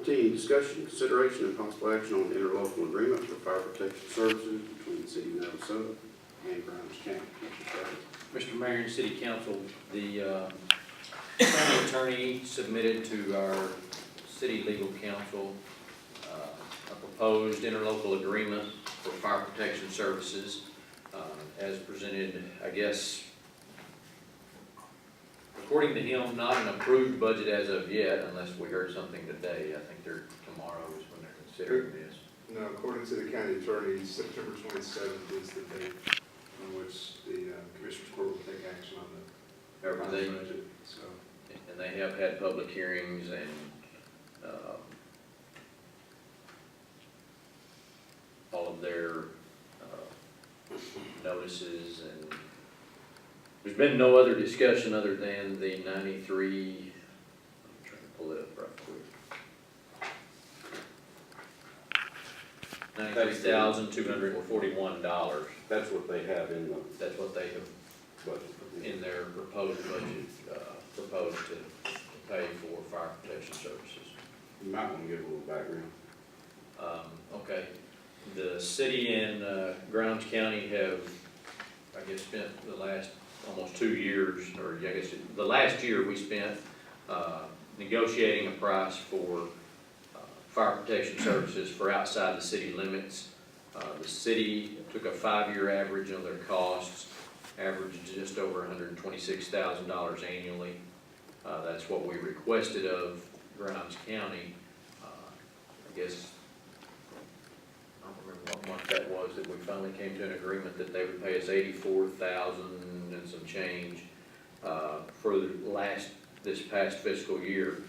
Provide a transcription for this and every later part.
14, discussion, consideration, and possible action on interlocal agreement for fire protection services between the city of Navasota and Grimes County. Mr. Mayor and City Council, the county attorney submitted to our city legal counsel a proposed interlocal agreement for fire protection services as presented, I guess, according to him, not an approved budget as of yet, unless we heard something today. I think tomorrow is when they're considering this. No, according to the county attorney, September 27th is the date on which the Commissioners Court will take action on the Everything. budget. So, And they have had public hearings and all of their notices, and there's been no other discussion other than the 93, I'm trying to pull it up right quick. $93,241. That's what they have in the That's what they have budget. in their proposed budget, proposed to pay for fire protection services. You might want to give a little background. Okay, the city and Grimes County have, I guess, spent the last almost 2 years, or I guess the last year we spent negotiating a price for fire protection services for outside the city limits. The city took a 5-year average on their costs, averaged just over $126,000 annually. That's what we requested of Grimes County. I guess, I don't remember what month that was, that we finally came to an agreement that they would pay us $84,000 and some change for this past fiscal year.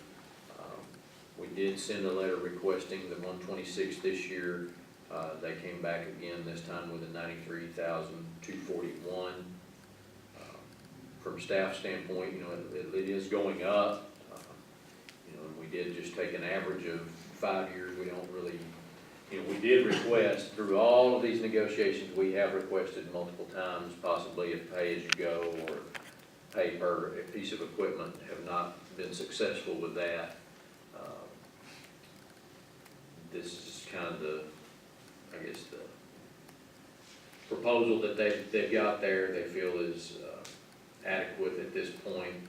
We did send a letter requesting the $126,000 this year. They came back again this time with a $93,241. From staff standpoint, it is going up. And we did just take an average of 5 years. We don't really, we did request through all of these negotiations. We have requested multiple times, possibly a pay-as-you-go or pay per a piece of equipment. Have not been successful with that. This is kind of the proposal that they've got there. They feel is adequate at this point.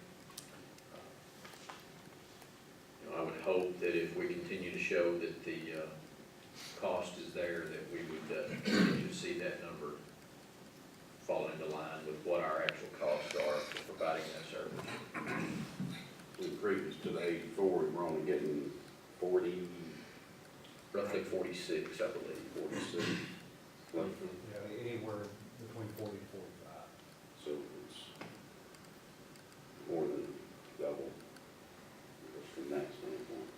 I would hope that if we continue to show that the cost is there, that we would continue to see that number fall into line with what our actual costs are for providing that service. We previous to the 84, we were only getting 40. Roughly 46, I believe, 46. Yeah, anywhere between 40 and 45. So it's more than double from that standpoint.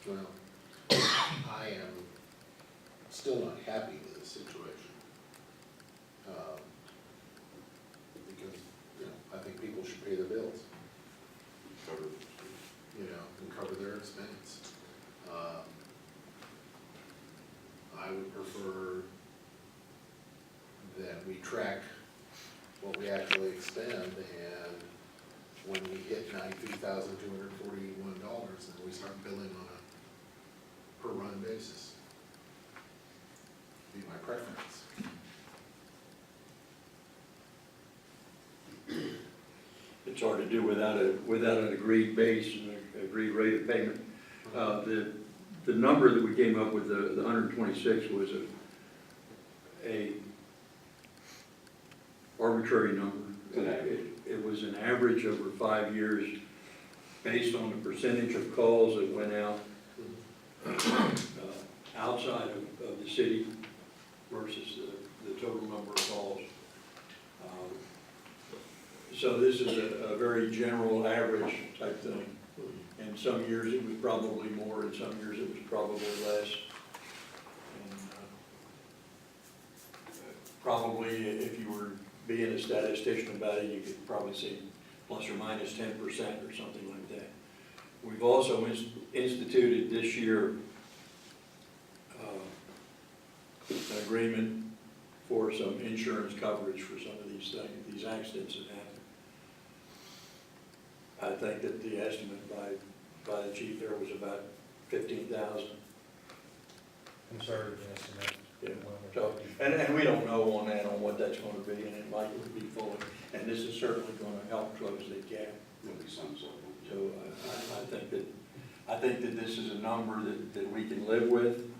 Well, I am still not happy with the situation. Because, I think people should pay their bills, and cover their expense. I would prefer that we track what we actually expend, and when we hit $93,241, then we start billing on a per run basis. Be my preference. It's hard to do without an agreed base and an agreed rate of payment. The number that we came up with, the 126, was a arbitrary number. It was an average over 5 years based on the percentage of calls that went out outside of the city versus the total number of calls. So this is a very general average type thing. And some years it was probably more, and some years it was probably less. And probably if you were being a statistician about it, you could probably say plus or minus 10% or something like that. We've also instituted this year an agreement for some insurance coverage for some of these things, these accidents that happen. I think that the estimate by the chief there was about 15,000. Conservative estimate. Yeah, so, and we don't know on that, on what that's gonna be, and it might be fully, and this is certainly gonna help close that gap. There'll be some sort of. So I think that this is a number that we can live with.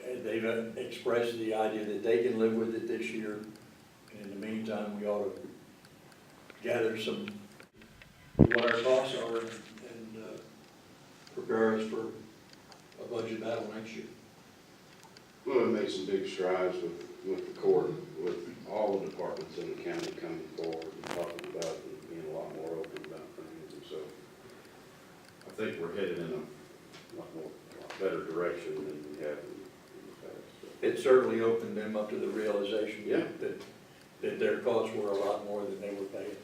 And they've expressed the idea that they can live with it this year. And in the meantime, we ought to gather some, what our costs are and prepare us for a budget battle next year. Well, we made some big strides with the court, with all the departments in the county coming forward and talking about and being a lot more open about things. And so I think we're headed in a lot better direction than we have in the past. So. It certainly opened them up to the realization Yeah. that their costs were a lot more than they were paying.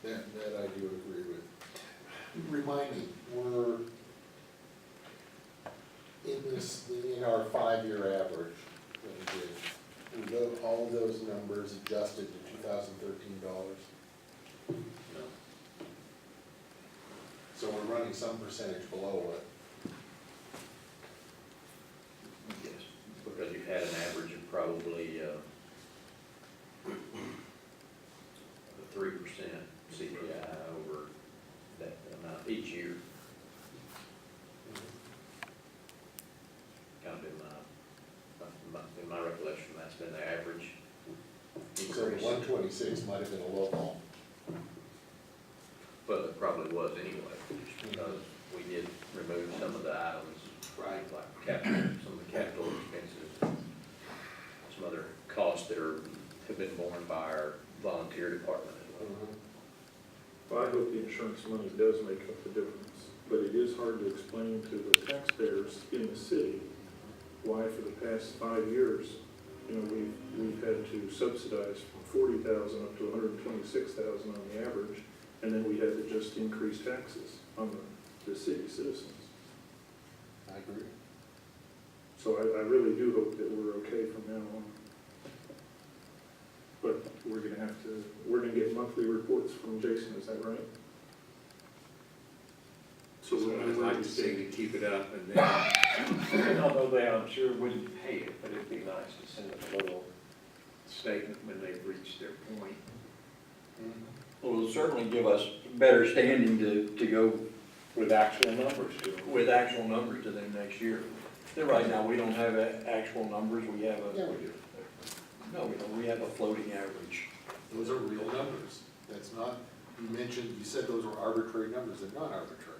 That I do agree with. Remind me, we're in our 5-year average, that we did, were all of those numbers adjusted to 2013 dollars? No. So we're running some percentage below it. Yes, because you've had an average of probably, 3% CPI over that amount each year. Kind of in my recollection, that's been the average So increase. 126 might have been a low ball. Well, it probably was anyway, just because we did remove some of the items. Right. Like capital, some of the capital expenses, some other costs that have been borne by our volunteer department as well. Well, I hope the insurance money does make up the difference, but it is hard to explain to the taxpayers in the city why for the past 5 years, you know, we've had to subsidize from 40,000 up to 126,000 on the average, and then we had to just increase taxes on the city citizens. I agree. So I really do hope that we're okay from now on. But we're gonna get monthly reports from Jason, is that right? So So when I'd like to see to keep it up, and then, although they, I'm sure wouldn't pay it, but it'd be nice to send them a little statement when they've reached their point. Well, it'll certainly give us better standing to go With actual numbers to them. with actual numbers to them next year. Then right now, we don't have actual numbers, we have Yeah, we do. no, we have a floating average. Those are real numbers. That's not, you said those were arbitrary numbers. They're not arbitrary.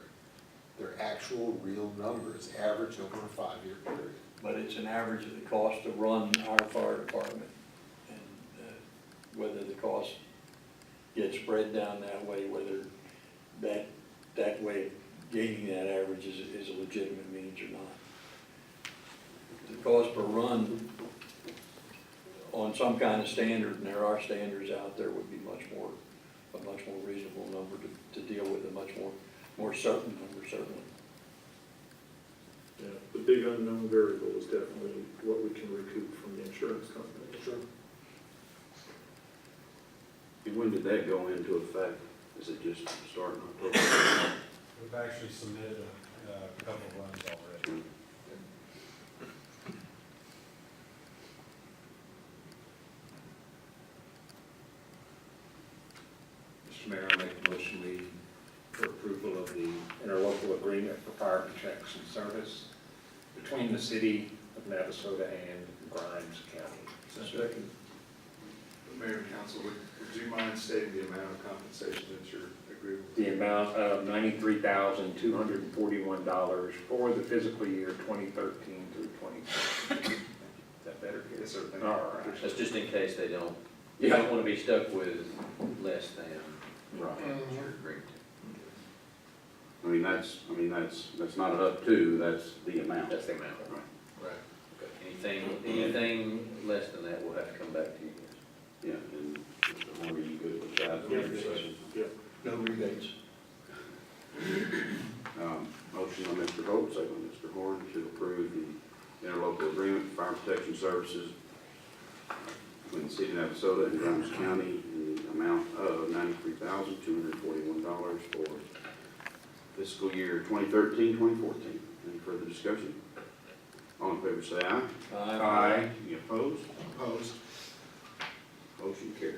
They're actual real numbers, averaged over a 5-year period. But it's an average of the cost to run our fire department. And whether the cost gets spread down that way, whether that way of gaining that average is a legitimate means or not. The cost per run on some kind of standard, and there are standards out there, would be a much more reasonable number to deal with, a much more certain number, certainly. Yeah, the big unknown variable is definitely what we can recoup from the insurance company. Sure. And when did that go into effect? Is it just starting October? We've actually submitted a couple of runs already. Mr. Mayor, I make a motion for approval of the interlocal agreement for fire protection service between the city of Navasota and Grimes County. Second. Mayor and council, would you mind stating the amount of compensation that you're agreeing with? The amount of $93,241 for the fiscal year 2013 through 2014. Is that better? Yes, sir. Thank you. All right. That's just in case they don't, you don't want to be stuck with less than what you're agreeing to. That's not an up to, that's the amount. That's the amount. Right. Anything less than that, we'll have to come back to you guys. Yeah, and Mr. Horner, you good with that? Yeah. No rebates. Motion by Mr. Holt, second by Mr. Horn, to approve the interlocal agreement for services between the city of Navasota and Grimes County in the amount of $93,241 for fiscal year 2013-2014. Any further discussion? All in favor say aye. Any opposed? Opposed? Motion carries.